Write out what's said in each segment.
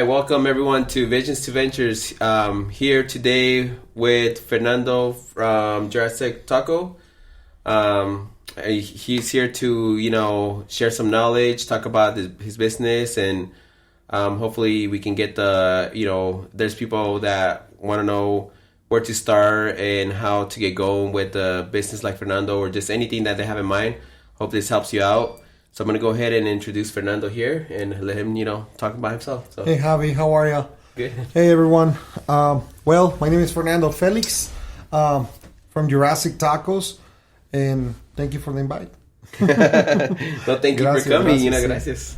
right, welcome everyone to Visions to Ventures. Here today with Fernando from Jurassic Taco. He's here to, share some knowledge, talk about his business, and hopefully we can get there's people that want to know where to start and how to get going with the business like Fernando, or just anything that they have in mind. Hope this helps you out. So I'm going to go ahead and introduce Fernando here and let him, talk about himself. So. Hey, Javi, how are you? Good. Hey, everyone. Well, my name is Fernando Felix from Jurassic Tacos, and thank you for the invite. No, thank you for coming. Gracias.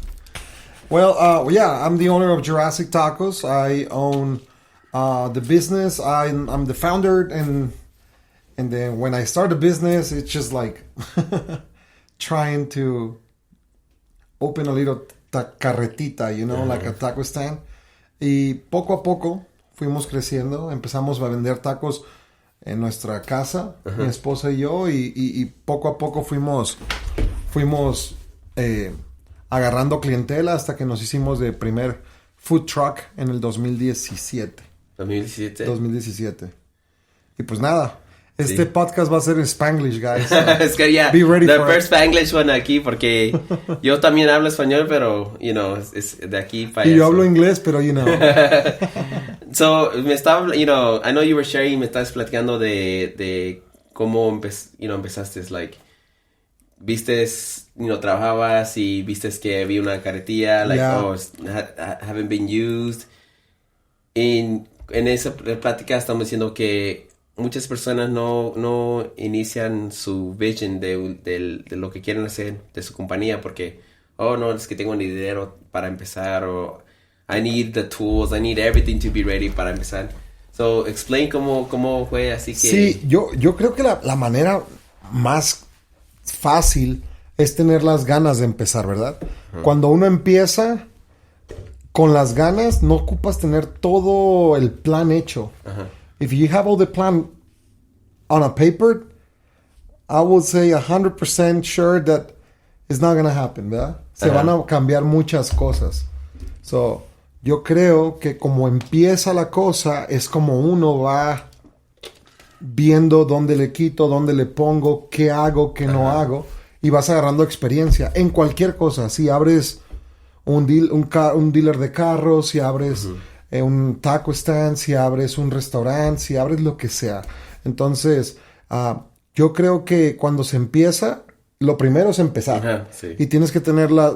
Well, I'm the owner of Jurassic Tacos. I own the business. I'm the founder, and then when I start a business, it's just like trying to open a little carretita, like a taco stand. Y poco a poco fuimos creciendo. Empezamos a vender tacos en nuestra casa, mi esposa y yo, y poco a poco fuimos agarrando clientela hasta que nos hicimos de primer food truck en el 2017. 2017. Y pues nada. Este podcast va a ser en Spanglish, guys. So es que be ready the for first Spanglish one aquí, porque yo también hablo español, pero, es de aquí para allá. Y yo hablo inglés, pero, So, me estaba, I know you were sharing, me estabas platicando de cómo empezaste, like, vistes, trabajabas y vistes que había una carretilla, like, haven't been used. En esa plática estamos diciendo que muchas personas no inician su vision de lo que quieren hacer de su compañía porque, no, es que tengo ni dinero para empezar, o I need the tools, I need everything to be ready para empezar. So, explain cómo fue así que... Sí, yo creo que la manera más fácil es tener las ganas de empezar, ¿verdad? Cuando uno empieza con las ganas, no ocupas tener todo el plan hecho. If you have all the plan on a paper, I would say 100% sure that it's not going to happen, ¿verdad? Se van a cambiar muchas cosas. So, yo creo que como empieza la cosa, es como uno va viendo dónde le quito, dónde le pongo, qué hago, qué no hago, y vas agarrando experiencia en cualquier cosa. Si abres un dealer de carros, si abres... un taco stand, si abres un restaurante, si abres lo que sea. Entonces, yo creo que cuando se empieza, lo primero es empezar. Sí. Y tienes que tener la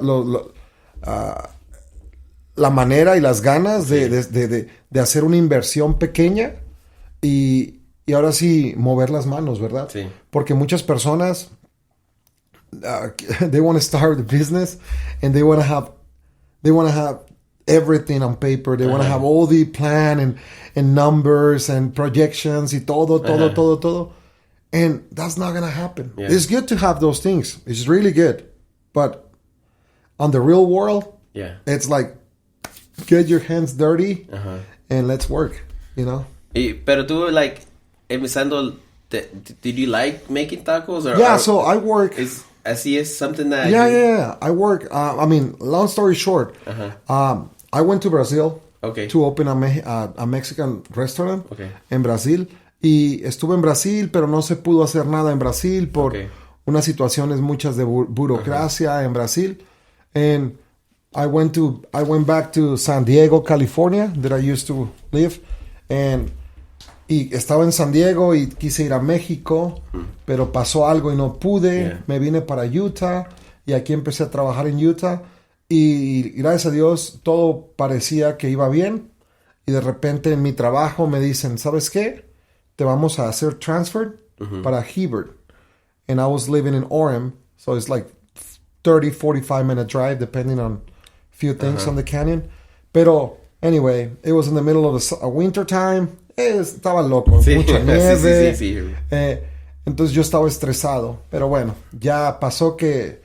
manera y las ganas de hacer una inversión pequeña y ahora sí mover las manos, ¿verdad? Sí. Porque muchas personas, they want to start the business and they want to have everything on paper. They want to have all the plan and numbers and projections y todo. And that's not going to happen. Yeah. It's good to have those things. It's really good. But on the real world, it's like, get your hands dirty and let's work, Pero tú, like, empezando, did you like making tacos? So I work... Así es something that... Yeah. I work... long story short, I went to Brazil to open a Mexican restaurant en Brasil. Y estuve en Brasil, pero no se pudo hacer nada en Brasil por unas situaciones muchas de burocracia en Brasil. And I went back to San Diego, California, that I used to live. Y estaba en San Diego y quise ir a México, pero pasó algo y no pude. Me vine para Utah y aquí empecé a trabajar en Utah. Y gracias a Dios todo parecía que iba bien. Y de repente en mi trabajo me dicen, ¿sabes qué? Te vamos a hacer transfer para Hebert. And I was living in Orem. So it's like 30-45 minute drive depending on a few things on the canyon. Pero anyway, it was in the middle of the winter time. Estaba loco. Mucha nieve. Sí. Entonces yo estaba estresado. Pero bueno, ya pasó que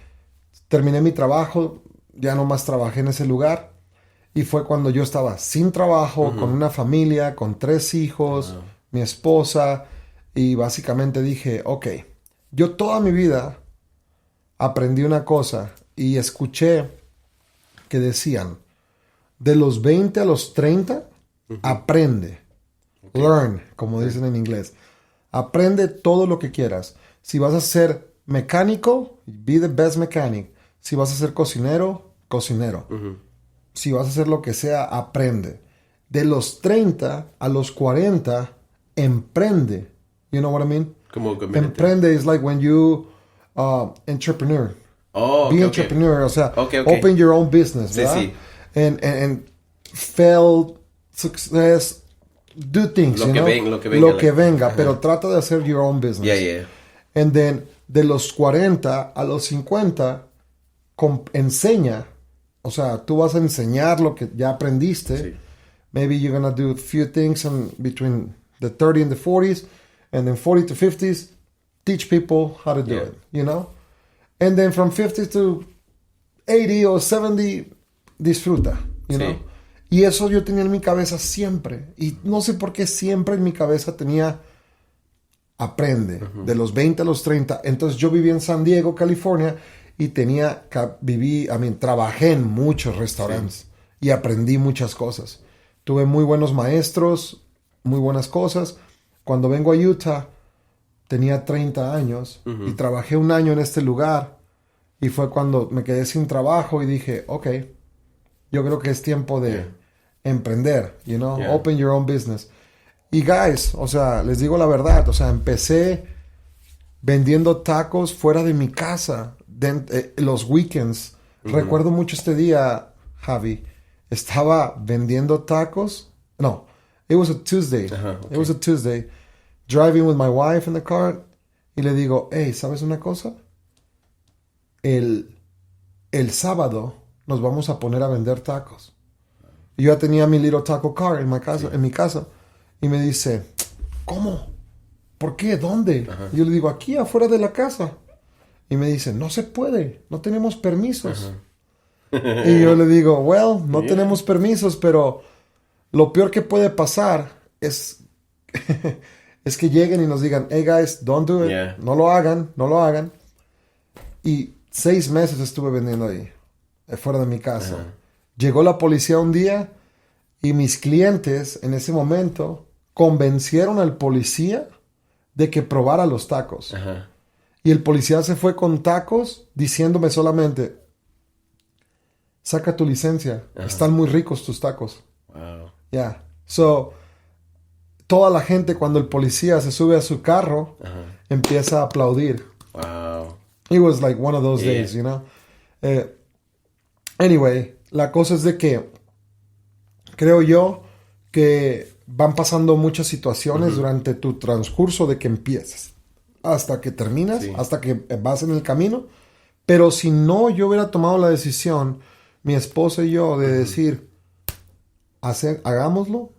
terminé mi trabajo. Ya no más trabajé en ese lugar. Y fue cuando yo estaba sin trabajo, con una familia, con 3 hijos, mi esposa. Y básicamente dije, ok, yo toda mi vida aprendí una cosa y escuché que decían, De los 20 a los 30, aprende. Okay. Learn, como dicen en inglés. Aprende todo lo que quieras. Si vas a ser mecánico, be the best mechanic. Si vas a ser cocinero, cocinero. Si vas a hacer lo que sea, aprende. De los 30 a los 40, emprende. You know what I mean? Emprende is like when you entrepreneur. Oh, be entrepreneur. O sea, open your own business. ¿verdad? Sí, sí. And fail, success, do things. Lo que venga. Pero trata de hacer your own business. Yeah. And then, de los 40 a los 50, enseña. O sea, tú vas a enseñar lo que ya aprendiste. Sí. Maybe you're going to do a few things between the 30 and the 40s. And then 40 to 50s, teach people how to do it, you know? And then from 50 to 80 or 70, disfruta, you know? Y eso yo tenía en mi cabeza siempre. Y no sé por qué siempre en mi cabeza tenía, aprende, de los 20 a los 30. Entonces yo viví en San Diego, California, y trabajé en muchos restaurantes y aprendí muchas cosas. Tuve muy buenos maestros, muy buenas cosas. Cuando vengo a Utah, tenía 30 años y trabajé un año en este lugar. Y fue cuando me quedé sin trabajo y dije, ok, yo creo que es tiempo de emprender, you know, open your own business. Y guys, o sea, les digo la verdad, o sea, empecé vendiendo tacos fuera de mi casa, los weekends. Recuerdo mucho este día, Javi, estaba vendiendo tacos. No, it was a Tuesday. It was a Tuesday. Driving with my wife in the car. Y le digo, hey, ¿sabes una cosa? El sábado nos vamos a poner a vender tacos. Y yo ya tenía mi little taco car en mi casa. Y me dice, ¿cómo? ¿Por qué? ¿Dónde? Y yo le digo, aquí afuera de la casa. Y me dice, no se puede. No tenemos permisos. Y yo le digo, well, no tenemos permisos, pero lo peor que puede pasar es es que lleguen y nos digan, hey guys, don't do it. No lo hagan. Y 6 meses estuve vendiendo ahí, fuera de mi casa. Llegó la policía un día y mis clientes en ese momento convencieron al policía de que probara los tacos. Y el policía se fue con tacos diciéndome solamente, saca tu licencia. Están muy ricos tus tacos. Wow. So, toda la gente cuando el policía se sube a su carro, empieza a aplaudir. Wow. It was like one of those days, you know. Anyway, la cosa es de que creo yo que van pasando muchas situaciones durante tu transcurso de que empiezas hasta que terminas, hasta que vas en el camino. Pero si no yo hubiera tomado la decisión, mi esposa y yo, de decir, hagámoslo.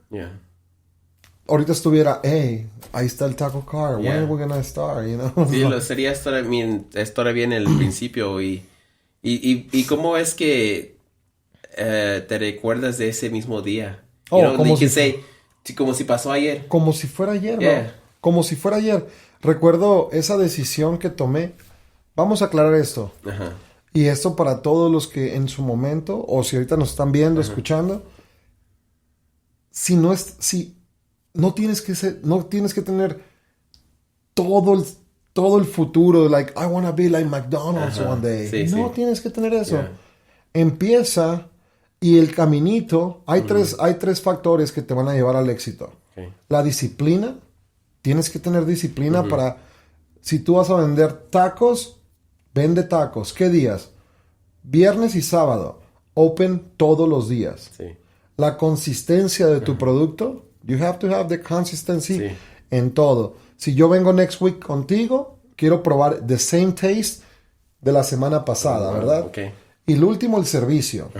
Ahorita estuviera, hey, ahí está el taco car. When are we gonna start, you know? Sí, sería estar bien en el principio. Y cómo es que te recuerdas de ese mismo día? Como si pasó ayer. Como si fuera ayer, ¿no? Como si fuera ayer. Recuerdo esa decisión que tomé. Vamos a aclarar esto. Y esto para todos los que en su momento, o si ahorita nos están viendo, escuchando, no tienes que tener todo el futuro, like, I want to be like McDonald's one day. No tienes que tener eso. Empieza y el caminito, hay tres factores que te van a llevar al éxito. La disciplina, tienes que tener disciplina para, si tú vas a vender tacos, vende tacos. ¿Qué días? Viernes y sábado. Open todos los días. La consistencia de tu producto. You have to have the consistency en todo. Si yo vengo next week contigo, quiero probar the same taste de la semana pasada, ¿verdad? Y el último, el servicio.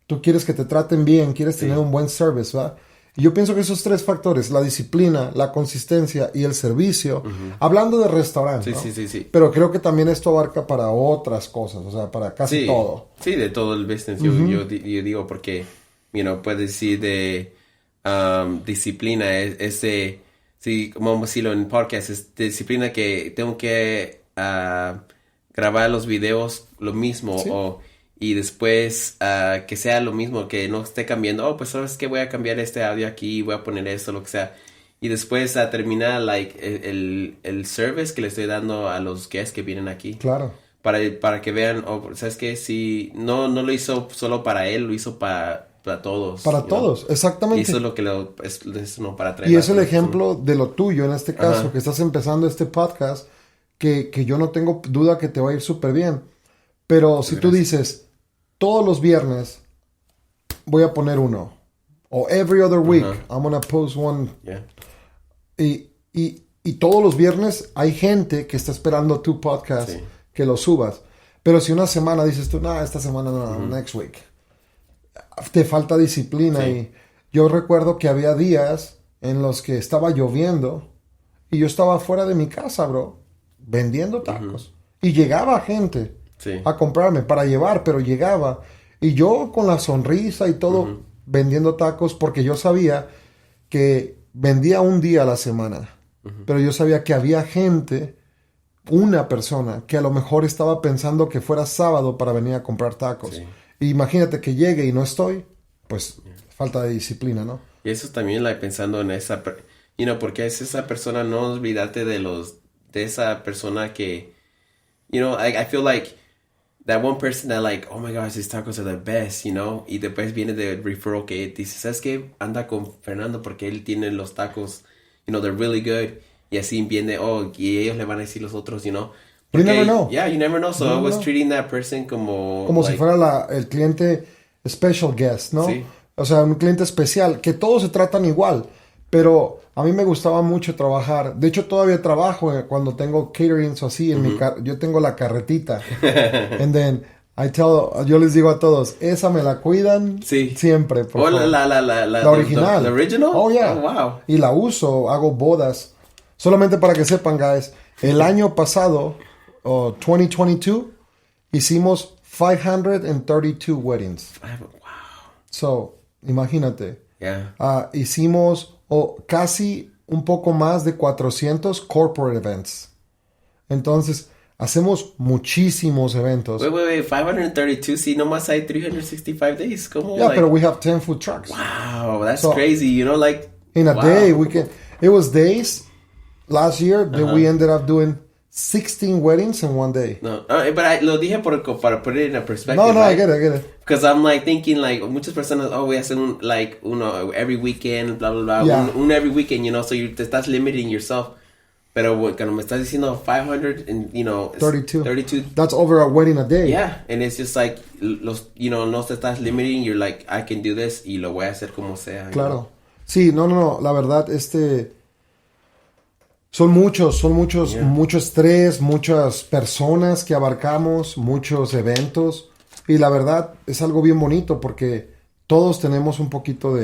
Tú quieres que te traten bien, quieres tener un buen service, ¿verdad? Y yo pienso que esos 3 factores, la disciplina, la consistencia y el servicio, hablando de restaurante, ¿no? Pero creo que también esto abarca para otras cosas, o sea, para casi todo. Sí, de todo el business. Yo digo porque, puedes decir de disciplina, como decirlo en podcast, es disciplina que tengo que grabar los videos lo mismo, y después que sea lo mismo, que no esté cambiando, oh, pues sabes que voy a cambiar este audio aquí, voy a poner esto, lo que sea. Y después terminar like, el service que le estoy dando a los guests que vienen aquí. Claro. Para que vean, oh, ¿sabes qué? Sí, no lo hizo solo para él, lo hizo para todos. Para todos, exactamente. Y eso es lo que es no para traer. Y es el ejemplo de lo tuyo, en este caso, que estás empezando este podcast, que yo no tengo duda que te va a ir súper bien. Pero si tú dices, todos los viernes voy a poner uno, o every other week, I'm gonna post one. Yeah. Y todos los viernes hay gente que está esperando tu podcast, que lo subas. Pero si una semana dices tú, no, esta semana no, next week. Te falta disciplina. Y yo recuerdo que había días en los que estaba lloviendo y yo estaba fuera de mi casa, bro, vendiendo tacos. Y llegaba gente a comprarme para llevar, pero llegaba. Y yo con la sonrisa y todo, vendiendo tacos, porque yo sabía que vendía un día a la semana. Pero yo sabía que había gente, una persona, que a lo mejor estaba pensando que fuera sábado para venir a comprar tacos. Sí. Y imagínate que llegue y no estoy, pues falta de disciplina, ¿no? Y eso también pensando en esa, porque es esa persona, no olvidarte de esa persona que, I feel like that one person that like, oh my gosh, these tacos are the best, y después viene de referral que dice, ¿sabes qué? Anda con Fernando porque él tiene los tacos, they're really good, y así viene, y ellos le van a decir los otros, Porque, you never know. Yeah, you never know. So I was treating that person como like, si fuera el cliente special guest, ¿no? Sí. O sea, un cliente especial, que todos se tratan igual. Pero a mí me gustaba mucho trabajar. De hecho, todavía trabajo cuando tengo caterings o así. Yo tengo la carretita. And then yo les digo a todos, esa me la cuidan siempre. Oh, la original. La original? Oh, yeah. Oh, wow. Y la uso, hago bodas. Solamente para que sepan, guys, el año pasado, 2022, hicimos 532 weddings. Wow. So, imagínate. Yeah. Hicimos casi un poco más de 400 corporate events. Entonces, hacemos muchísimos eventos. Wait, 532, sí, nomás hay 365 days. ¿Cómo? Yeah, but we have 10 food trucks. Wow, that's crazy. Like... In a day, it was days last year that we ended up doing 16 weddings in one day. No, but lo dije para poner in a perspective. No, right? I get it. Because I'm like thinking like muchas personas, voy a hacer uno every weekend, blah, blah, blah. Yeah. Un every weekend, so te estás limiting yourself. Pero cuando me estás diciendo 500 and, 32. That's over a wedding a day. Yeah, and it's just like, no te estás limiting, you're like, I can do this y lo voy a hacer como sea. Claro. Sí, no, la verdad, son muchos, mucho estrés, muchas personas que abarcamos, muchos eventos. Y la verdad es algo bien bonito porque todos tenemos un poquito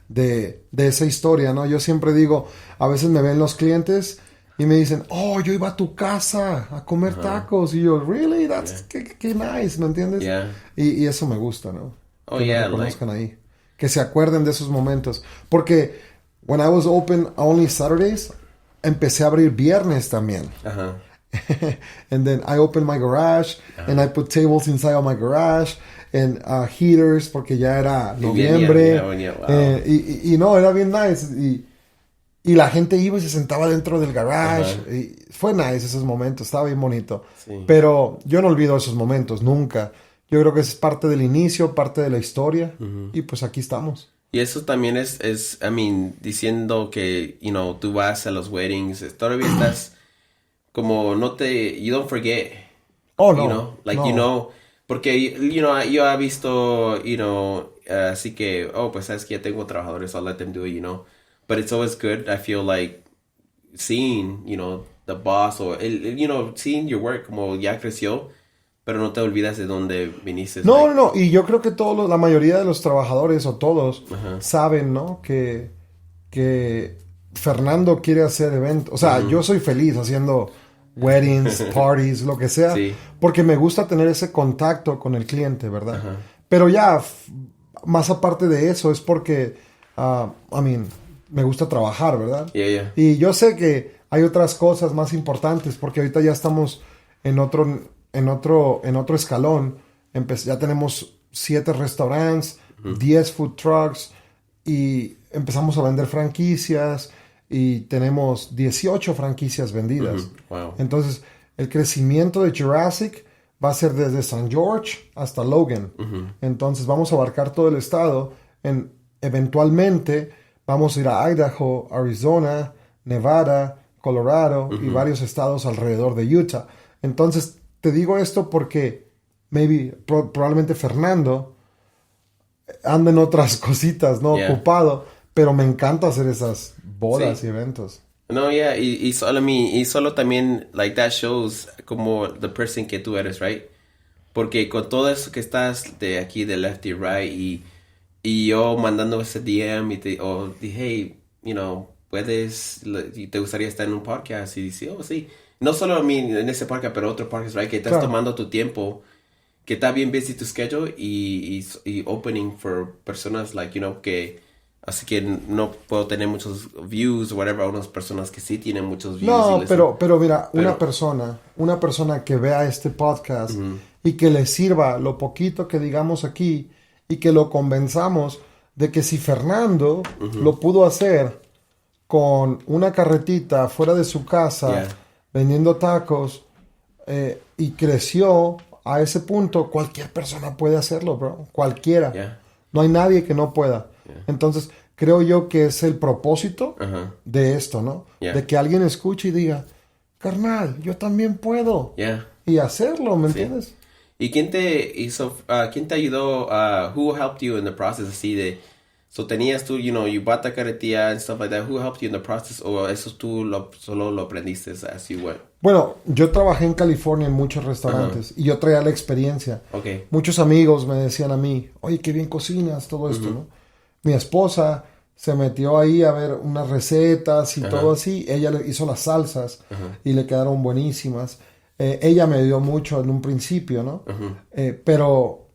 de esa historia, ¿no? Yo siempre digo, a veces me ven los clientes y me dicen, yo iba a tu casa a comer tacos. Y yo, really? That's qué nice, ¿me entiendes? Yeah. Y eso me gusta, ¿no? Oh, que yeah. me conozcan ahí. Que se acuerden de esos momentos. Porque when I was open only Saturdays, empecé a abrir viernes también. And then I opened my garage and I put tables inside of my garage and heaters porque ya era noviembre. Wow. Y no, era bien nice. Y la gente iba y se sentaba dentro del garage. Y fue nice esos momentos, estaba bien bonito. Sí. Pero yo no olvido esos momentos, nunca. Yo creo que es parte del inicio, parte de la historia. Y pues aquí estamos. Y eso también es diciendo que, tú vas a los weddings, todavía estás como you don't forget. Oh, no. No. Porque, yo he visto, así que, pues sabes que ya tengo trabajadores, I'll let them do it, But it's always good, I feel like, seeing, the boss or, seeing your work como ya creció. Pero no te olvidas de dónde viniste. No. Y yo creo que la mayoría de los trabajadores o todos saben, ¿no? Que Fernando quiere hacer eventos. O sea, yo soy feliz haciendo weddings, parties, lo que sea. Sí. Porque me gusta tener ese contacto con el cliente, ¿verdad? Pero ya, más aparte de eso, es porque, me gusta trabajar, ¿verdad? Yeah. Y yo sé que hay otras cosas más importantes porque ahorita ya estamos en otro escalón, Ya tenemos 7 restaurantes, 10 food trucks y empezamos a vender franquicias y tenemos 18 franquicias vendidas. Wow. Entonces, el crecimiento de Jurassic va a ser desde San George hasta Logan. Entonces, vamos a abarcar todo el estado. Eventualmente, vamos a ir a Idaho, Arizona, Nevada, Colorado y varios estados alrededor de Utah. Entonces, te digo esto porque probablemente Fernando anda en otras cositas, ¿no? Ocupado, pero me encanta hacer esas bodas y eventos. No, y solo también, like, that shows como the person que tú eres, right? Porque con todo eso que estás de aquí, de left y right, y yo mandando ese DM dije, hey, puedes, te gustaría estar en un podcast, y dice, sí. No solo en ese podcast, pero otro podcast, right? Que estás tomando tu tiempo, que está bien busy tu schedule, y opening for personas, like, que... Así que no puedo tener muchos views o whatever, unas personas que sí tienen muchos views. No, pero mira, una persona que vea este podcast y que le sirva lo poquito que digamos aquí y que lo convenzamos de que si Fernando lo pudo hacer con una carretita fuera de su casa vendiendo tacos y creció a ese punto, cualquier persona puede hacerlo, bro. Cualquiera. No hay nadie que no pueda. Entonces, creo yo que es el propósito de esto, ¿no? De que alguien escuche y diga, carnal, yo también puedo. Y hacerlo, ¿me entiendes? ¿Y quién te ayudó? Who helped you in the process? Así de, tenías tú, you bought the carretilla and stuff like that. Who helped you in the process? ¿O eso tú solo lo aprendiste as you went? Bueno, yo trabajé en California en muchos restaurantes y yo traía la experiencia. Okay. Muchos amigos me decían a mí, oye, qué bien cocinas, todo esto, ¿no? Mi esposa se metió ahí a ver unas recetas y todo así. Ella le hizo las salsas y le quedaron buenísimas. Ella me ayudó mucho en un principio, ¿no? Pero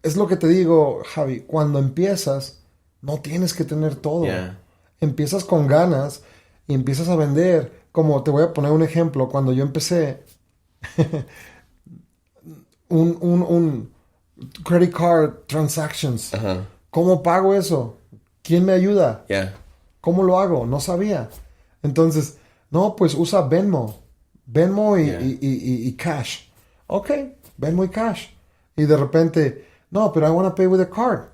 es lo que te digo, Javi. Cuando empiezas, no tienes que tener todo. Empiezas con ganas y empiezas a vender. Como te voy a poner un ejemplo. Cuando yo empecé, un credit card transactions. ¿Cómo pago eso? ¿Quién me ayuda? ¿Cómo lo hago? No sabía. Entonces, no, pues usa Venmo. Venmo y cash. Ok, Venmo y cash. Y de repente, no, pero I want to pay with a card.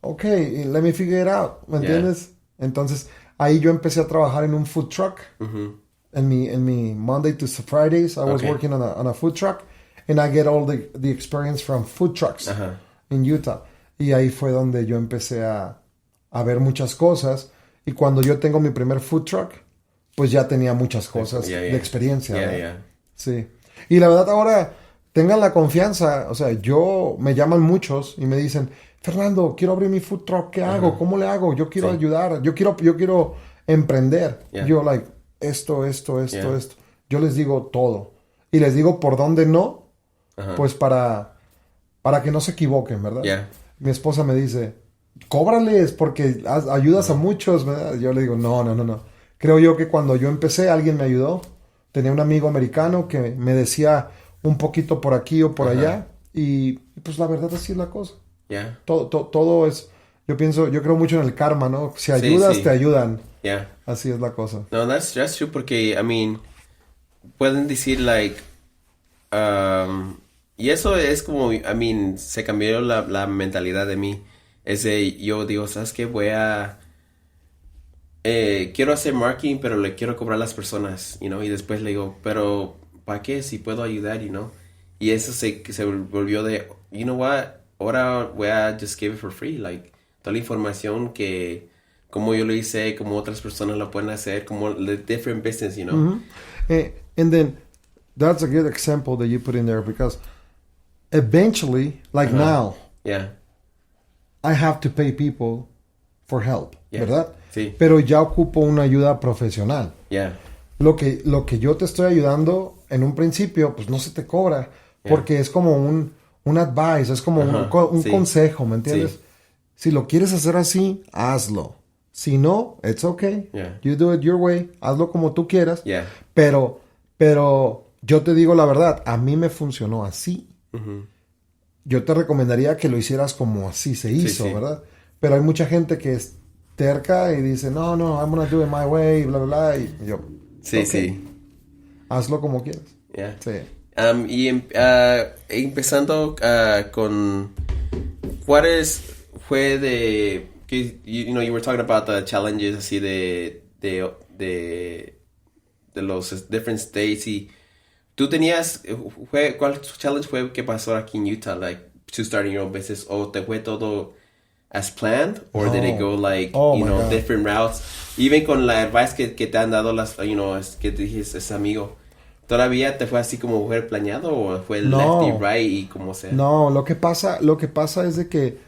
Ok, let me figure it out. ¿Me entiendes? Entonces, ahí yo empecé a trabajar en un food truck. En mi Monday to Fridays, I was working on a food truck. And I get all the experience from food trucks in Utah. Y ahí fue donde yo empecé a ver muchas cosas. Y cuando yo tengo mi primer food truck, pues ya tenía muchas cosas de experiencia. Sí. Y la verdad ahora, tengan la confianza. O sea, me llaman muchos y me dicen, Fernando, quiero abrir mi food truck. ¿Qué hago? ¿Cómo le hago? Yo quiero ayudar. Yo quiero emprender. Yo, esto. Yo les digo todo. Y les digo por dónde no. Pues para que no se equivoquen, ¿verdad? Mi esposa me dice, cóbrales porque ayudas a muchos, ¿verdad? Yo le digo, no. Creo yo que cuando yo empecé, alguien me ayudó. Tenía un amigo americano que me decía un poquito por aquí o por allá. Y pues la verdad así es la cosa. Todo es, yo creo mucho en el karma, ¿no? Si ayudas, te ayudan. Así es la cosa. No, that's true porque, pueden decir, y eso es como, se cambió la mentalidad de mí. Yo digo, ¿sabes qué? Quiero hacer marketing, pero le quiero cobrar a las personas, y después le digo, pero ¿para qué? Si puedo ayudar, Y eso se volvió de, you know what? Ahora voy a just give it for free, toda la información que, como yo lo hice, como otras personas lo pueden hacer, como the different business, And then, that's a good example that you put in there, because eventually, now, I have to pay people for help, ¿verdad? Sí. Pero ya ocupo una ayuda profesional. Lo que yo te estoy ayudando en un principio, pues no se te cobra, porque es como un advice, es como un consejo, ¿me entiendes? Sí. Si lo quieres hacer así, hazlo. Si no, it's okay. You do it your way, hazlo como tú quieras. Pero yo te digo la verdad, a mí me funcionó así. yo te recomendaría que lo hicieras como así se hizo, ¿verdad? Pero hay mucha gente que es terca y dice, no, I'm gonna do it my way, bla, bla, bla. Y yo, sí. Hazlo como quieras. Yeah. Sí. Y empezando con, fue de, que, you were talking about the challenges así de los different states y tú tenías, ¿cuál challenge fue que pasó aquí en Utah, like, to starting your own business, o te fue todo as planned, or did it go like, different routes, even con la advice que te han dado que te dijiste ese amigo? ¿Todavía te fue así como fue planeado o fue left y right y como sea? No, lo que pasa es de que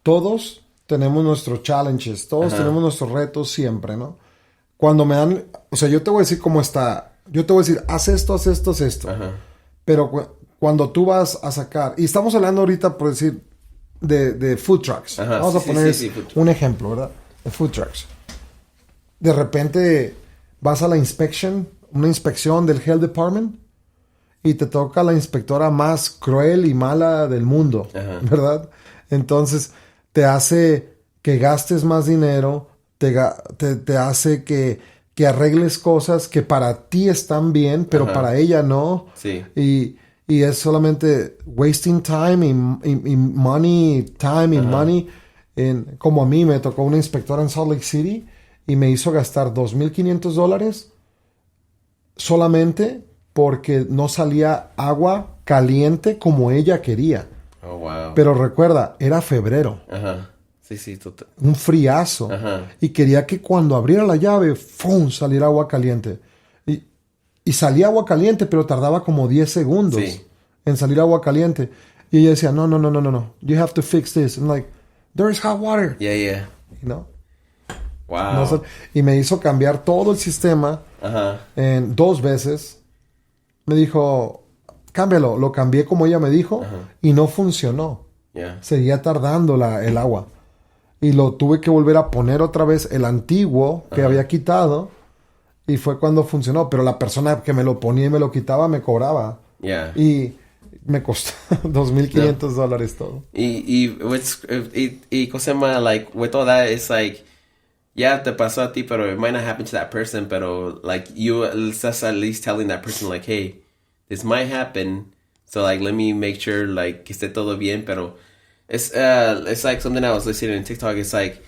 todos tenemos nuestros challenges, todos tenemos nuestros retos siempre, ¿no? Cuando me dan, o sea, yo te voy a decir cómo está, yo te voy a decir, haz esto, haz esto, haz esto. Pero cuando tú vas a sacar, y estamos hablando ahorita, por decir, de food trucks. Vamos a poner un ejemplo, ¿verdad? De food trucks. De repente vas a una inspección del Health Department y te toca la inspectora más cruel y mala del mundo, ¿verdad? Entonces te hace que gastes más dinero, te hace que arregles cosas que para ti están bien, pero para ella no. Sí. Y es solamente wasting time y money, money. Como a mí me tocó una inspectora en Salt Lake City y me hizo gastar $2,500 solamente porque no salía agua caliente como ella quería. Oh, wow. Pero recuerda, era febrero. Sí, total. Un friazo. Y quería que cuando abriera la llave, ¡fum!, saliera agua caliente. Y salía agua caliente, pero tardaba como 10 segundos en salir agua caliente. Y ella decía, no. You have to fix this. I'm like, there is hot water. Yeah. ¿No? Wow. No, y me hizo cambiar todo el sistema en 2 veces. Me dijo, cámbialo. Lo cambié como ella me dijo y no funcionó. Seguía tardando el agua. Y lo tuve que volver a poner otra vez el antiguo que había quitado. Y fue cuando funcionó. Pero la persona que me lo ponía y me lo quitaba me cobraba. Y me costó $2,500 todo. Y cosa más, like, with all that, it's like, te pasó a ti, pero it might not happen to that person, pero, like, you estás at least telling that person, like, hey, this might happen, so, like, let me make sure, like, que esté todo bien, pero it's like something I was listening in TikTok, it's like,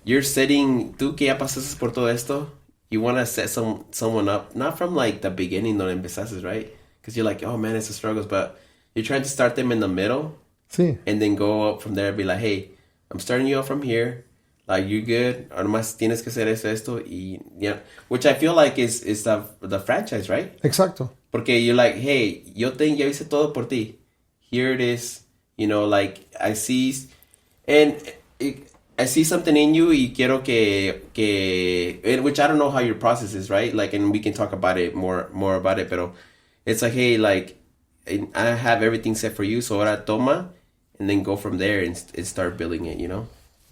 you're setting, tú que ya pasaste por todo esto, you want to set someone up, not from, like, the beginning donde empezaste, right? Because you're like, oh, man, it's a struggle, but you're trying to start them in the middle, and then go up from there and be like, hey, I'm starting you off from here, like, you're good, además tienes que hacer esto, y, which I feel like is the franchise, right? Exacto. Porque you're like, hey, ya hice todo por ti, here it is, like, I see something in you y quiero que which I don't know how your process is, right? Like, and we can talk about it more about it, pero it's like, hey, like, I have everything set for you, so ahora toma, and then go from there and start building it,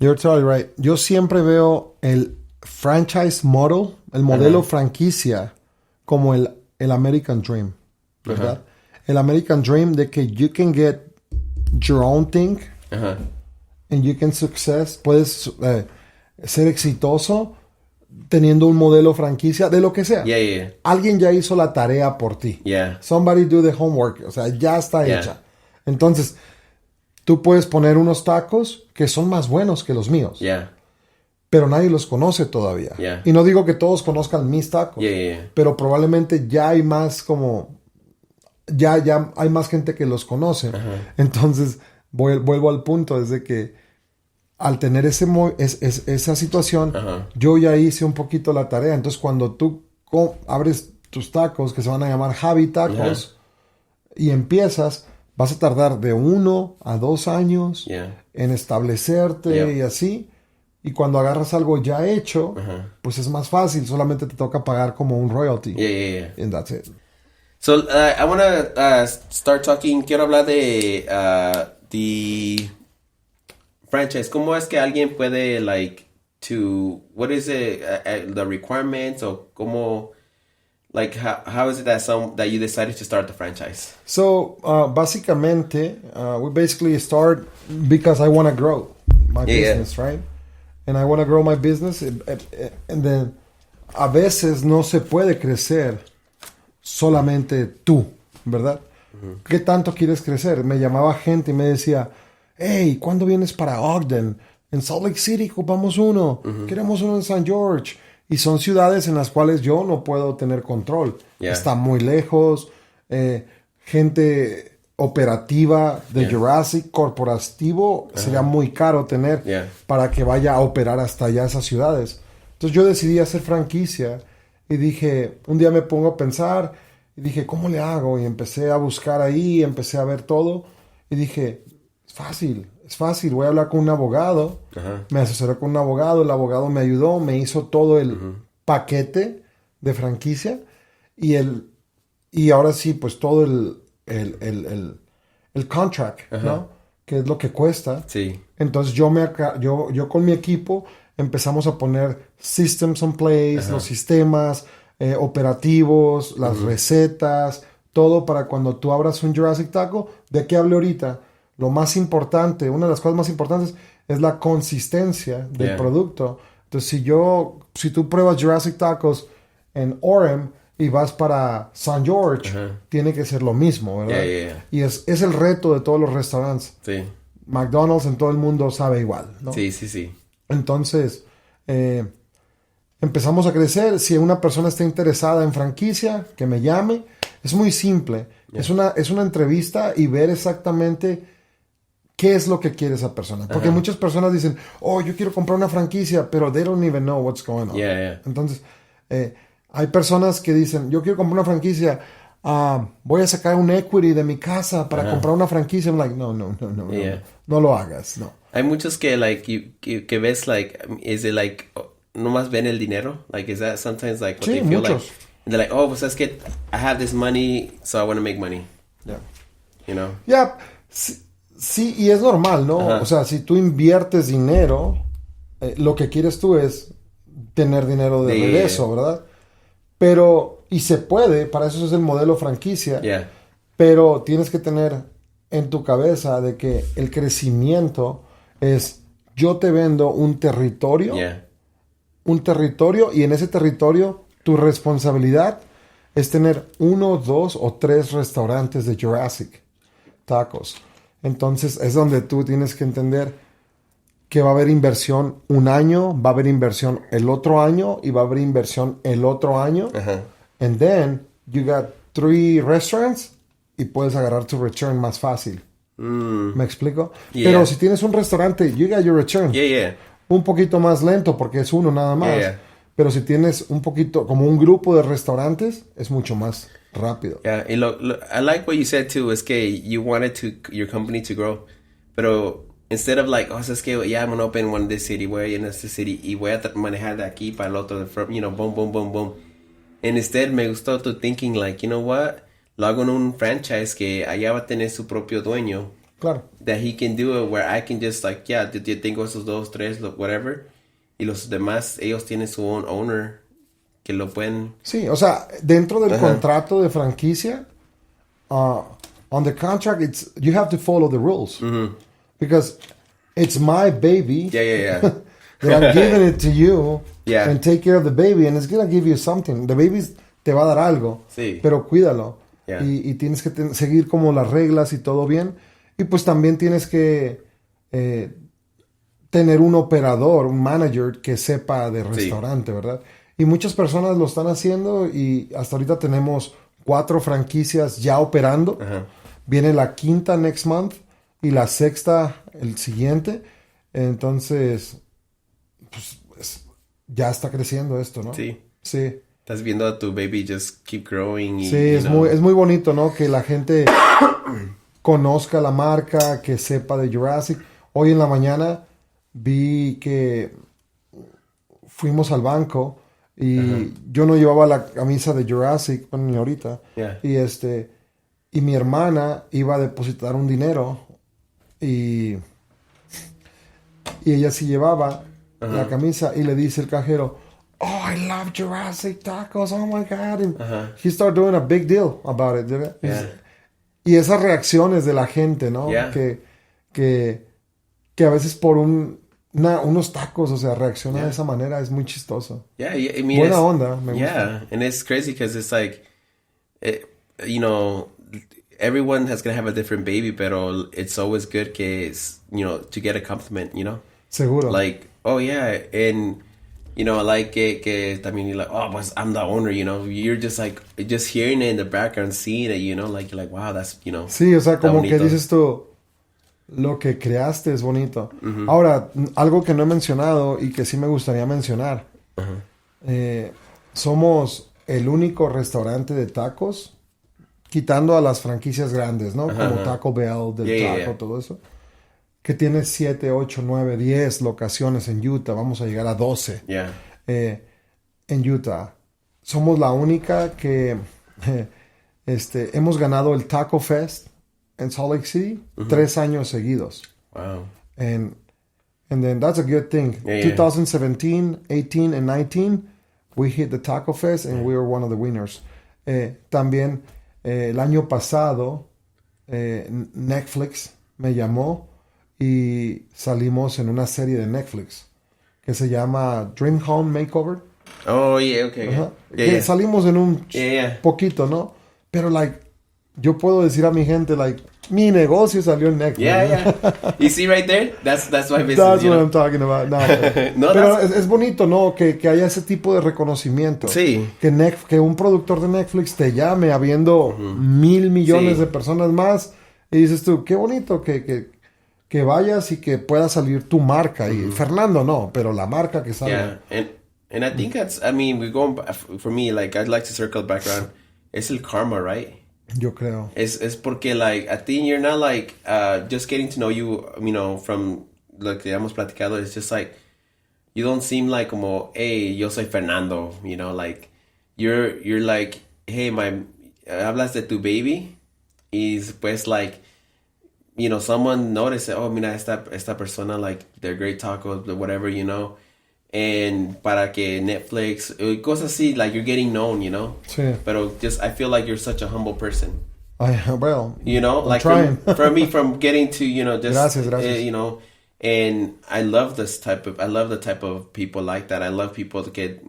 You're totally right. Yo siempre veo el franchise model, el modelo franquicia, como el American Dream, ¿verdad? El American Dream de que you can get your own thing and you can puedes ser exitoso teniendo un modelo franquicia de lo que sea. Alguien ya hizo la tarea por ti. Somebody do the homework. O sea, ya está hecha. Entonces, tú puedes poner unos tacos que son más buenos que los míos. Pero nadie los conoce todavía. Y no digo que todos conozcan mis tacos. Pero probablemente ya hay más como... Ya hay más gente que los conoce. Entonces, vuelvo al punto. Es de que al tener esa situación, yo ya hice un poquito la tarea. Entonces, cuando tú abres tus tacos, que se van a llamar Javi Tacos, y empiezas, vas a tardar de 1 a 2 años en establecerte y así. Y cuando agarras algo ya hecho, pues es más fácil. Solamente te toca pagar como un royalty. And that's it. So, I want to start talking. Quiero hablar de the franchise. ¿Cómo es que alguien puede, like, what is it, the requirements, o cómo, Like, how is it that you decided to start the franchise? So, básicamente, we basically start because I want to grow my business, right? And I want to grow my business. And then, a veces no se puede crecer solamente tú, ¿verdad? Uh-huh. ¿Qué tanto quieres crecer? Me llamaba gente y me decía, hey, ¿cuándo vienes para Ogden? En Salt Lake City ocupamos uno. Uh-huh. Queremos uno en St. George. Y son ciudades en las cuales yo no puedo tener control. Yeah. Está muy lejos. Gente operativa de Jurassic, corporativo, sería muy caro tener para que vaya a operar hasta allá esas ciudades. Entonces yo decidí hacer franquicia y dije, un día me pongo a pensar y dije, ¿cómo le hago? Y empecé a buscar ahí, empecé a ver todo y dije, es fácil, voy a hablar con un abogado. Uh-huh. Me asesoré con un abogado, el abogado me ayudó, me hizo todo el paquete de franquicia y ahora sí, pues todo el contract, ¿no? Que es lo que cuesta. Sí. Entonces yo con mi equipo empezamos a poner systems in place, los sistemas operativos, las recetas, todo para cuando tú abras un Jurassic Taco. ¿De qué hablé ahorita? Lo más importante, una de las cosas más importantes es la consistencia del producto. Entonces, si tú pruebas Jurassic Tacos en Orem y vas para St. George, tiene que ser lo mismo, ¿verdad? Y es el reto de todos los restaurantes. Sí. McDonald's en todo el mundo sabe igual, ¿no? Sí. Entonces, empezamos a crecer. Si una persona está interesada en franquicia, que me llame. Es muy simple. Es una entrevista y ver exactamente qué es lo que quiere esa persona. Porque muchas personas dicen, yo quiero comprar una franquicia, pero they don't even know what's going on. Entonces, hay personas que dicen, yo quiero comprar una franquicia, voy a sacar un equity de mi casa para comprar una franquicia. I'm like, no, no lo hagas, no. Hay muchos que, like, que ves, like, is it like, nomás ven el dinero? Like, is that sometimes, like, what they feel muchos. like? And they're like, pues es que I have this money, so I want to make money. Yeah. You know? Yeah. Sí, y es normal, ¿no? O sea, si tú inviertes dinero, lo que quieres tú es tener dinero de regreso, ¿verdad? Pero, y se puede, para eso es el modelo franquicia, pero tienes que tener en tu cabeza de que el crecimiento es, yo te vendo un territorio, y en ese territorio tu responsabilidad es tener 1, 2 o 3 restaurantes de Jurassic Tacos. Entonces es donde tú tienes que entender que va a haber inversión un año, va a haber inversión el otro año y va a haber inversión el otro año. And then you got 3 restaurants y puedes agarrar tu return más fácil. ¿Me explico? Pero si tienes un restaurante, you got your return. Un poquito más lento porque es uno nada más. Pero si tienes un poquito, como un grupo de restaurantes, es mucho más rápido. Y I like what you said too, es que you wanted your company to grow. Pero instead of like, es que I'm going to open one in this city, voy en este city y voy a manejar de aquí para el otro, you know, boom, boom, boom, boom. And instead me gustó tu thinking like, you know what, lo hago en un franchise que allá va a tener su propio dueño. Claro. That he can do it where I can just like, yo tengo esos 2, 3, whatever. Y los demás, ellos tienen su own owner que lo pueden... Sí, o sea, dentro del contrato de franquicia, on the contract, you have to follow the rules. Because it's my baby. That I'm giving it to you. And take care of the baby. And it's going to give you something. The baby te va a dar algo. Sí. Pero cuídalo. Y tienes que seguir como las reglas y todo bien. Y pues también tienes que... tener un operador, un manager que sepa de restaurante, ¿verdad? Y muchas personas lo están haciendo y hasta ahorita tenemos 4 franquicias ya operando. Viene la 5ª next month y la 6ª el siguiente. Entonces, pues ya está creciendo esto, ¿no? Sí. Sí. Estás viendo a tu baby just keep growing. Sí, es muy bonito, ¿no? Que la gente conozca la marca, que sepa de Jurassic. Hoy en la mañana vi que fuimos al banco y yo no llevaba la camisa de Jurassic, bueno, ni ahorita. Y mi hermana iba a depositar un dinero y ella sí llevaba la camisa y le dice el cajero, oh, I love Jurassic tacos, oh my God. And he started doing a big deal about it. Yeah. Y esas reacciones de la gente, ¿no? Yeah. Que a veces por unos tacos, o sea, reacciona de esa manera, es muy chistoso. Yeah, I mean, buena onda, me gusta. Yeah, and it's crazy because it's like, you know, everyone has gonna have a different baby, pero it's always good que, you know, to get a compliment, you know? Seguro. Like, oh yeah, and, you know, like que también you're like, oh, pues I'm the owner, you know? You're just like, just hearing it in the background, seeing it, you know? Like, you're like, wow, that's, you know. Sí, o sea, como que dices tú, lo que creaste es bonito. Ahora, algo que no he mencionado y que sí me gustaría mencionar. Somos el único restaurante de tacos, quitando a las franquicias grandes, ¿no? Como Taco Bell, del Taco, todo eso. Que tiene 7, 8, 9, 10 locaciones en Utah. Vamos a llegar a 12 en Utah. Somos la única que hemos ganado el Taco Fest en Salt Lake City 3 años seguidos. Wow. And then that's a good thing. 2017, 18, and 19, we hit the Taco Fest and we were one of the winners. También el año pasado, Netflix me llamó y salimos en una serie de Netflix que se llama Dream Home Makeover. Oh, yeah, okay. Que salimos en un poquito, ¿no? Pero, yo puedo decir a mi gente, mi negocio salió en Netflix. Yeah. You see right there? That's my business. That's what I'm talking about. No, pero es bonito, ¿no? Que haya ese tipo de reconocimiento. Sí. Que un productor de Netflix te llame habiendo 1,000 millones de personas más y dices tú, qué bonito que vayas y que pueda salir tu marca. Y Fernando no, pero la marca que salga. Yeah, and I think that's, I mean, we're going, for me, I'd like to circle back around. Es el karma, right? Yo creo. Es porque, I think you're not, just getting to know you, you know, from lo que hemos platicado. It's just, you don't seem like como, hey, yo soy Fernando, you know, you're like, hey, hablas de tu baby, y después, you know, someone noticed, oh, mira, esta persona, they're great tacos, whatever, you know, and para que Netflix, cosas así, you're getting known, you know. Sí. Pero I feel like you're such a humble person. Well, you know, I'm trying. for me, from getting to, you know, just, gracias. You know, and I love the type of people like that. I love people to get,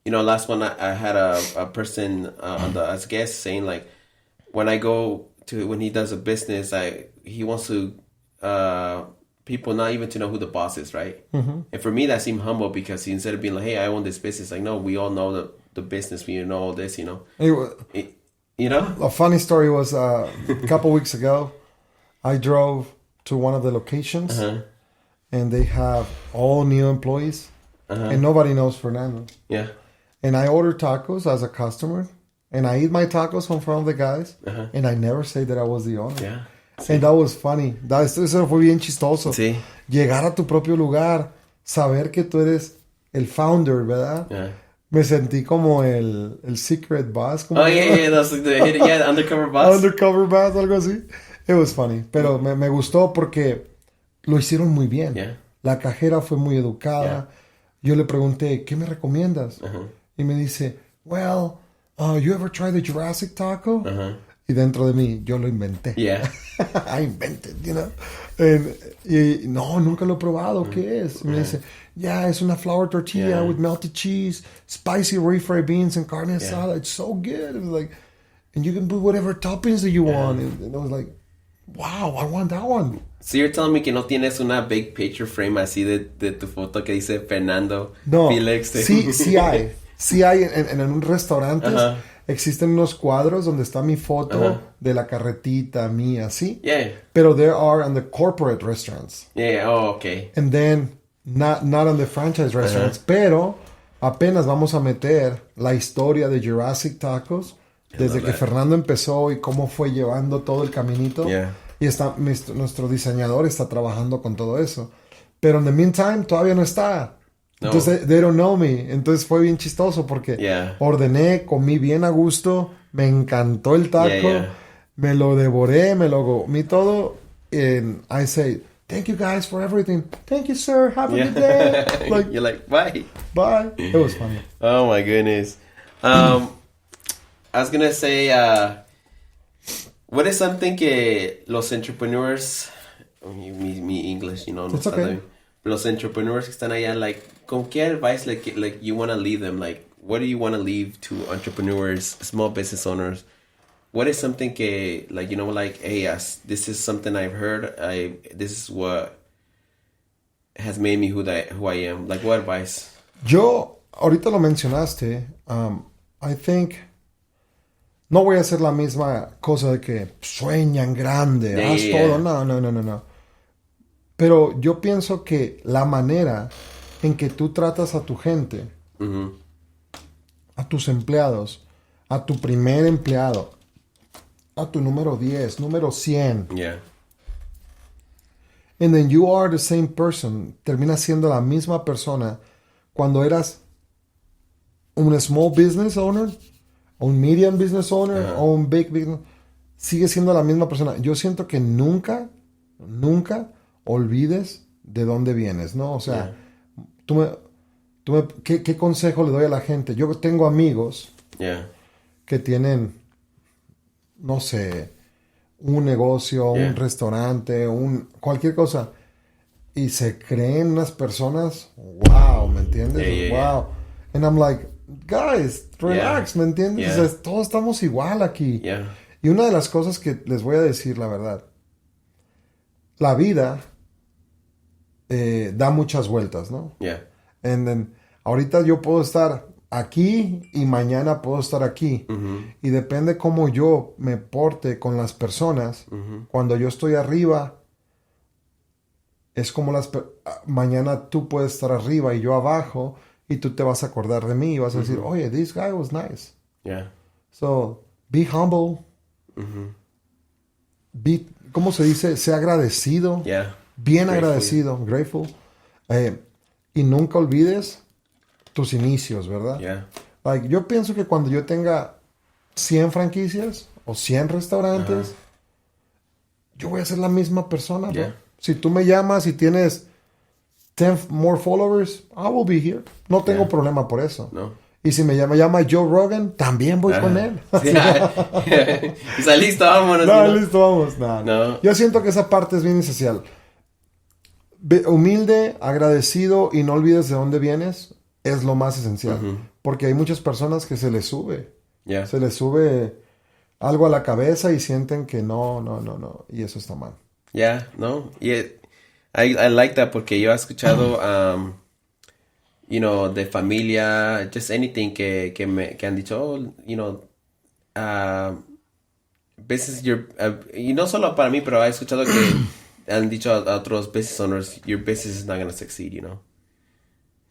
you know, last one I had a person as a guest saying, when I go to, when he does a business, he wants to, people not even to know who the boss is, right? And for me, that seemed humble because instead of being like, hey, I own this business, no, we all know the business, we know all this, you know. You know? A funny story was a couple weeks ago, I drove to one of the locations and they have all new employees and nobody knows Fernando. Yeah. And I order tacos as a customer and I eat my tacos in front of the guys and I never say that I was the owner. Yeah. Sí. And that was funny. Eso fue bien chistoso. Sí. Llegar a tu propio lugar, saber que tú eres el founder, ¿verdad? Yeah. Me sentí como el secret boss. That's the undercover boss. Undercover boss, algo así. It was funny. Pero me gustó porque lo hicieron muy bien. Yeah. La cajera fue muy educada. Yo le pregunté, ¿qué me recomiendas? Y me dice, well, you ever tried the Jurassic taco? Y dentro de mí, yo lo inventé. Yeah. I invented, you know. Y no, nunca lo he probado. ¿Qué es? Y me dice, es una flour tortilla with melted cheese, spicy refried beans and carne asada. It's so good. It was like, and you can put whatever toppings that you want. And I was like, wow, I want that one. So you're telling me que no tienes una big picture frame así de tu foto que dice Fernando Felix? Sí hay. Sí hay en un restaurante. Existen unos cuadros donde está mi foto de la carretita mía, ¿sí? Yeah. Pero there are on the corporate restaurants. Yeah, oh, okay. And then, not on the franchise restaurants. Pero apenas vamos a meter la historia de Jurassic Tacos. Desde que Fernando empezó y cómo fue llevando todo el caminito. Yeah. Y nuestro diseñador está trabajando con todo eso. Pero en the meantime, todavía no está. No. Entonces, they don't know me. Entonces fue bien chistoso porque ordené, comí bien a gusto, me encantó el taco, me lo devoré, me lo comí todo. And I say, thank you guys for everything. Thank you, sir. Have a good day. Like, you're like, bye. Bye. It was funny. Oh, my goodness. I was going to say, what is something que los entrepreneurs, me English, you know, it's okay. Los entrepreneurs que están allá, like, ¿con qué advice, like you want to leave them? Like, what do you want to leave to entrepreneurs, small business owners? What is something que, like, you know, like, hey, this is something I've heard. This is what has made me who I am. Like, what advice? Yo, ahorita lo mencionaste. I think, no voy a hacer la misma cosa de que sueñan grande, haz todo. No. Pero yo pienso que la manera en que tú tratas a tu gente, a tus empleados, a tu primer empleado, a tu número 10, número 100. Yeah. And then you are the same person. Terminas siendo la misma persona cuando eras un small business owner, un medium business owner, o un big business. Sigue siendo la misma persona. Yo siento que nunca olvides de dónde vienes, ¿no? O sea, ¿qué consejo le doy a la gente? Yo tengo amigos que tienen, no sé, un negocio, un restaurante, cualquier cosa, y se creen unas personas, wow, ¿me entiendes? Wow. And I'm like, guys, relax, ¿me entiendes? O sea, todos estamos igual aquí. Y una de las cosas que les voy a decir, la verdad, la vida da muchas vueltas, ¿no? And then, ahorita yo puedo estar aquí y mañana puedo estar aquí. Y depende cómo yo me porte con las personas. Cuando yo estoy arriba, es como mañana tú puedes estar arriba y yo abajo, y tú te vas a acordar de mí y vas a decir, oye, this guy was nice. So, be humble. ¿Cómo se dice? Sea agradecido. Bien grateful, agradecido, grateful. Y nunca olvides tus inicios, ¿verdad? Like, yo pienso que cuando yo tenga 100 franquicias o 100 restaurantes, yo voy a ser la misma persona, bro. Si tú me llamas y tienes 10 more followers, I will be here. No tengo problema por eso. No. Y si me llama Joe Rogan, también voy con él. O sea, listo, vámonos. Listo, vamos. No. Yo siento que esa parte es bien esencial. Humilde, agradecido y no olvides de dónde vienes es lo más esencial. Porque hay muchas personas que se les sube. Se les sube algo a la cabeza y sienten que no. Y eso está mal. No. I like that porque yo he escuchado, you know, de familia, just anything que han dicho, you know, business, y no solo para mí, pero he escuchado que han dicho a otros business owners, your business is not going to succeed, you know.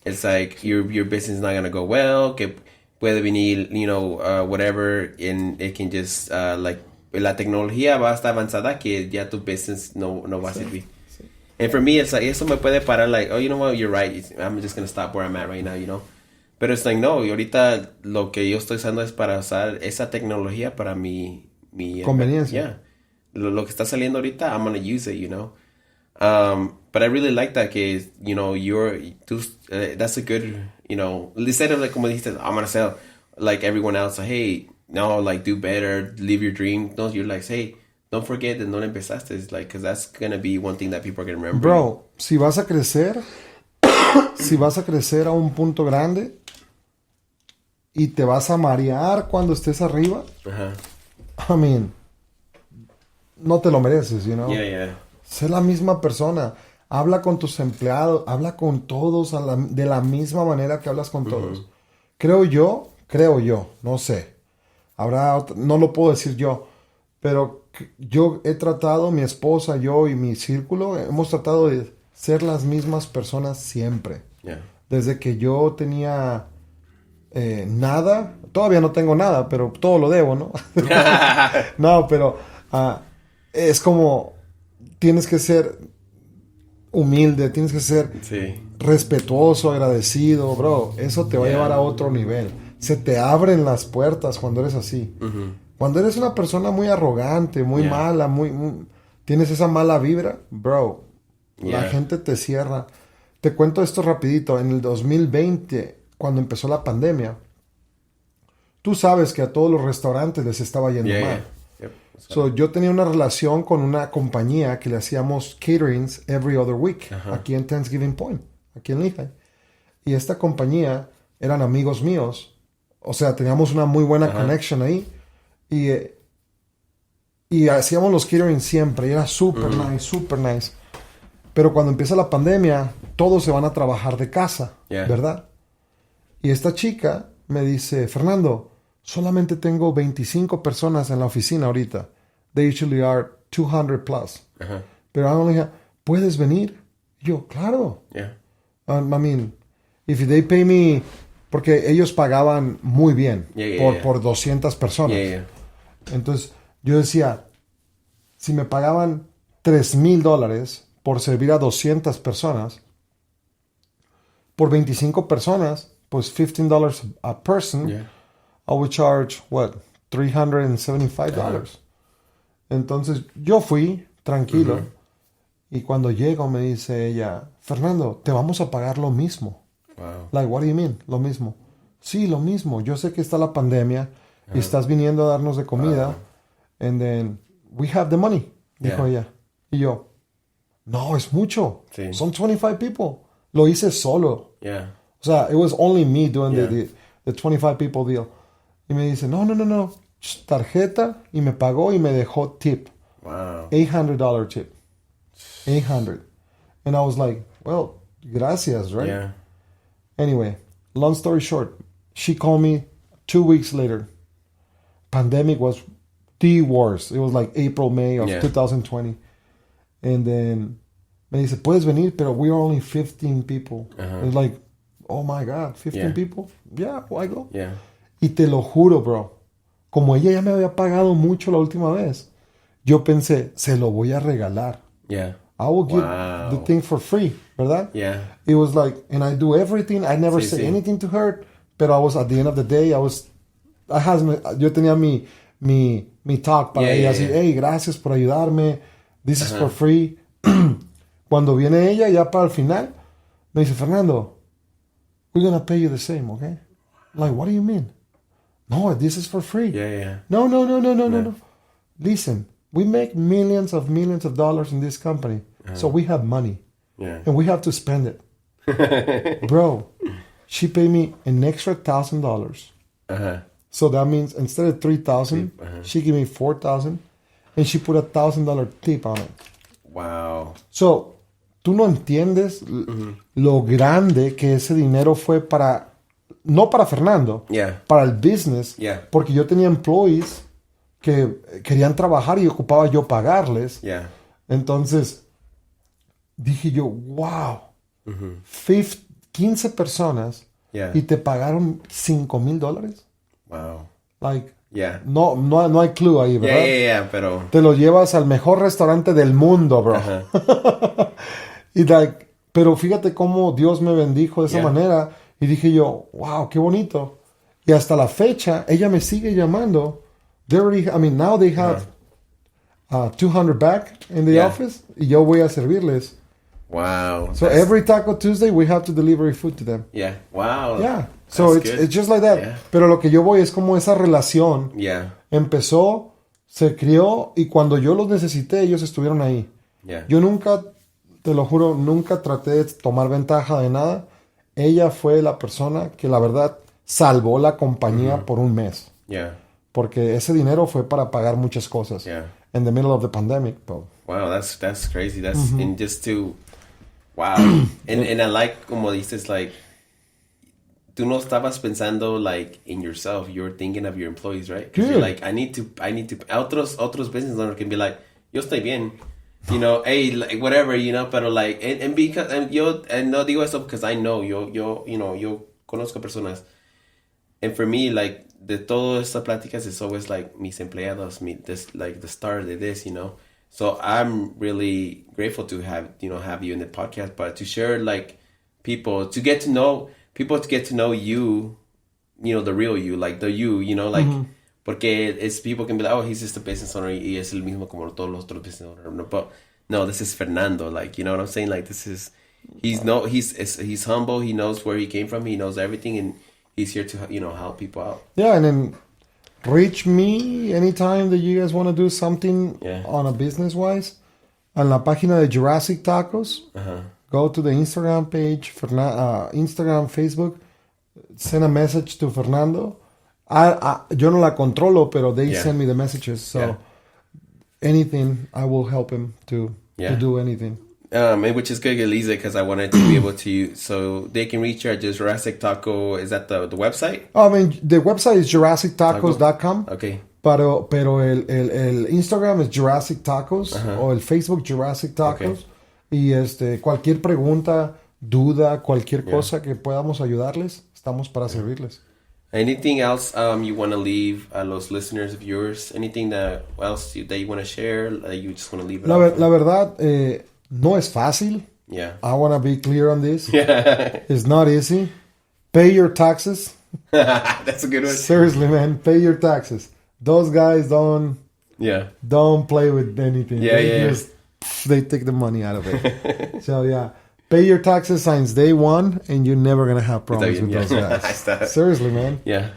It's like, your business is not going to go well, que puede venir, you know, whatever, and it can just, like, la tecnología va a estar avanzada que ya tu business no va a servir. And for me, it's like, eso me puede parar, like, oh, you know what, you're right, I'm just going to stop where I'm at right now, you know. Pero it's like, no, y ahorita lo que yo estoy usando es para usar esa tecnología para mi conveniencia. Lo que está saliendo ahorita, I'm going to use it, you know. But I really like that que, you know, that's a good, you know, instead of like, como dijiste, I'm going to sell like everyone else, like, hey, no, like, do better, live your dream. No, you're like, hey, don't forget that no empezaste. It's like, because that's going to be one thing that people are going to remember. Bro, si vas a crecer a un punto grande y te vas a marear cuando estés arriba, I mean, no te lo mereces, you know? Sé la misma persona. Habla con tus empleados, habla con todos de la misma manera que hablas con todos. Creo yo, no sé. No lo puedo decir yo, pero yo he tratado, mi esposa, yo y mi círculo, hemos tratado de ser las mismas personas siempre. Desde que yo tenía nada, todavía no tengo nada, pero todo lo debo, ¿no? No, pero es como, tienes que ser humilde, tienes que ser respetuoso, agradecido, bro. Eso te va a llevar a otro nivel. Se te abren las puertas cuando eres así. Cuando eres una persona muy arrogante, muy mala, tienes esa mala vibra, bro, La gente te cierra. Te cuento esto rapidito. En el 2020, cuando empezó la pandemia, tú sabes que a todos los restaurantes les estaba yendo mal. Yep. So, yo tenía una relación con una compañía que le hacíamos caterings every other week, aquí en Thanksgiving Point, aquí en Lehigh. Y esta compañía eran amigos míos. O sea, teníamos una muy buena connection ahí. Y hacíamos los caterings siempre. Y era súper nice, súper nice. Pero cuando empieza la pandemia, todos se van a trabajar de casa, ¿verdad? Y esta chica me dice, Fernando, solamente tengo 25 personas en la oficina ahorita. They usually are 200 plus. Pero ahora le dije, ¿puedes venir? Y yo, claro. I mean, if they pay me... Porque ellos pagaban muy bien por 200 personas. Entonces, yo decía, si me pagaban $3,000 por servir a 200 personas, por 25 personas, pues $15 a person, I would charge, $375. Entonces, yo fui tranquilo. Y cuando llego me dice ella, Fernando, te vamos a pagar lo mismo. Wow. Like, what do you mean? Lo mismo. Sí, lo mismo. Yo sé que está la pandemia y estás viniendo a darnos de comida. And then, we have the money, dijo ella. Y yo, no, es mucho. Sí. Son 25 people. Lo hice solo. O sea, it was only me doing the 25 people deal. Y me dice, no. Tarjeta, y me pagó y me dejó tip. Wow. $800 tip. $800. And I was like, well, gracias, right? Yeah. Anyway, long story short, she called me 2 weeks later. Pandemic was the worst. It was like April, May of 2020. And then me dice, ¿puedes venir? Pero we are only 15 people. It's like, oh my God, 15 people? Yeah, why go? Yeah. Y te lo juro, bro. Como ella ya me había pagado mucho la última vez, yo pensé, se lo voy a regalar. Yeah. I will give the thing for free, ¿verdad? Yeah. It was like, and I do everything. I never say anything to her, pero I was, at the end of the day, yo tenía mi talk para ella, así, hey, gracias por ayudarme. This is for free. Cuando viene ella, ya para el final, me dice, Fernando, we're going to pay you the same, okay? I'm like, what do you mean? No, this is for free. No. Listen, we make millions of dollars in this company. So we have money. Yeah. And we have to spend it. Bro, she paid me an extra $1,000. So that means instead of $3,000, she gave me $4,000. And she put $1,000 tip on it. Wow. So, tú no entiendes lo grande que ese dinero fue para... No para Fernando, para el business, porque yo tenía employees que querían trabajar y ocupaba yo pagarles. Entonces, dije yo, wow, 15 personas y te pagaron $5,000. Wow. Like, no hay clue ahí, ¿verdad? Pero... Te lo llevas al mejor restaurante del mundo, bro. Y pero fíjate cómo Dios me bendijo de esa manera. Y dije yo, wow, qué bonito. Y hasta la fecha, ella me sigue llamando. Now they have 200 back in the office. Y yo voy a servirles. Wow. So every Taco Tuesday, we have to deliver food to them. Yeah. Wow. Yeah. So it's just like that. Yeah. Pero lo que yo voy es como esa relación. Empezó, se crió, y cuando yo los necesité, ellos estuvieron ahí. Yo nunca, te lo juro, nunca traté de tomar ventaja de nada. Ella fue la persona que, la verdad, salvó la compañía por un mes. Porque ese dinero fue para pagar muchas cosas. In the middle of the pandemic. But... Wow, that's crazy. That's and just to... Wow. and I like, como dices, like, tú no estabas pensando, like, in yourself. You're thinking of your employees, right? Because you're like, I need to... Otros business owners can be like, yo estoy bien. You know, hey, like, whatever, you know, pero like, and because, and no digo eso because I know, yo conozco personas, and for me, like, de todas estas pláticas, it's always like, mis empleados, this, like, the start of this, you know, so I'm really grateful to have you in the podcast, but to share, like, people to get to know you, you know, the real you, like, the you know, like, porque it's people can be like, oh, he's just a business owner, y es el mismo como todos los otros business owners, no, but no, this is Fernando. Like, you know what I'm saying? Like, he's humble. He knows where he came from. He knows everything, and he's here to, you know, help people out. Yeah, and then reach me anytime that you guys want to do something on a business-wise. En la página de Jurassic Tacos. Go to the Instagram page, Instagram, Facebook. Send a message to Fernando. Yo no la controlo, pero they send me the messages. So anything, I will help him to do anything. And which is good, Elisa, because I wanted to be able to, so they can reach you at Jurassic Taco. Is that the website? I mean, the website is jurassictacos.com. Okay. Pero el Instagram es Jurassic Tacos o el Facebook Jurassic Tacos. Y cualquier pregunta, duda, cualquier cosa que podamos ayudarles, estamos para servirles. Anything else you want to leave a los listeners of yours? Anything else that you want to share? You just want to leave it La verdad, no es fácil. Yeah. I want to be clear on this. It's not easy. Pay your taxes. That's a good one. Seriously, man, pay your taxes. Those guys don't play with anything. They take the money out of it. So pay your taxes since day one, and you're never gonna have problems with those guys. Seriously, man. Yeah.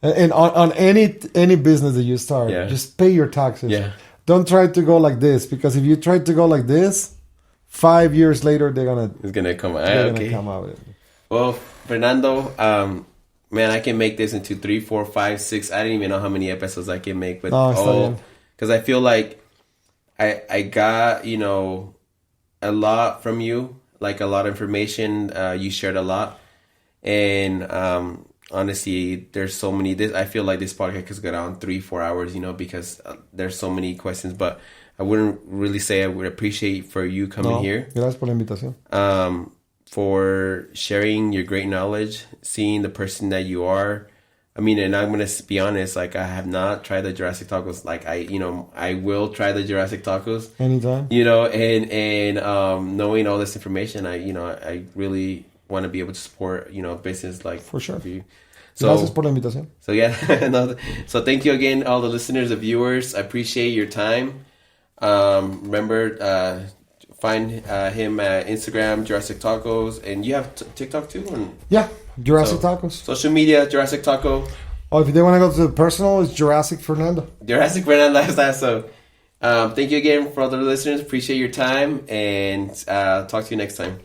And on any business that you start, just pay your taxes. Yeah. Don't try to go like this, because if you try to go like this, 5 years later it's gonna come out. Well, Fernando, man, I can make this into 3, 4, 5, 6. I didn't even know how many episodes I can make, but because I feel like I got, you know, a lot from you, like a lot of information. You shared a lot, and honestly, there's so many. I feel like this podcast could go down 3, 4 hours, you know, because there's so many questions. But I wouldn't really say I would appreciate for you coming here. Gracias por la invitación. For sharing your great knowledge, seeing the person that you are. I mean, and I'm going to be honest, like, I have not tried the Jurassic Tacos. Like, I will try the Jurassic Tacos. Anytime. You know, and knowing all this information, I really want to be able to support, you know, business like for sure. You. So, gracias por la invitación. So, so thank you again, all the listeners and viewers. I appreciate your time. Remember, find him at Instagram, Jurassic Tacos, and you have TikTok too? Yeah, Jurassic Tacos. Social media, Jurassic Taco. Oh, if they want to go to the personal, it's Jurassic Fernando. Jurassic Fernando. So, thank you again for all the listeners. Appreciate your time, and talk to you next time.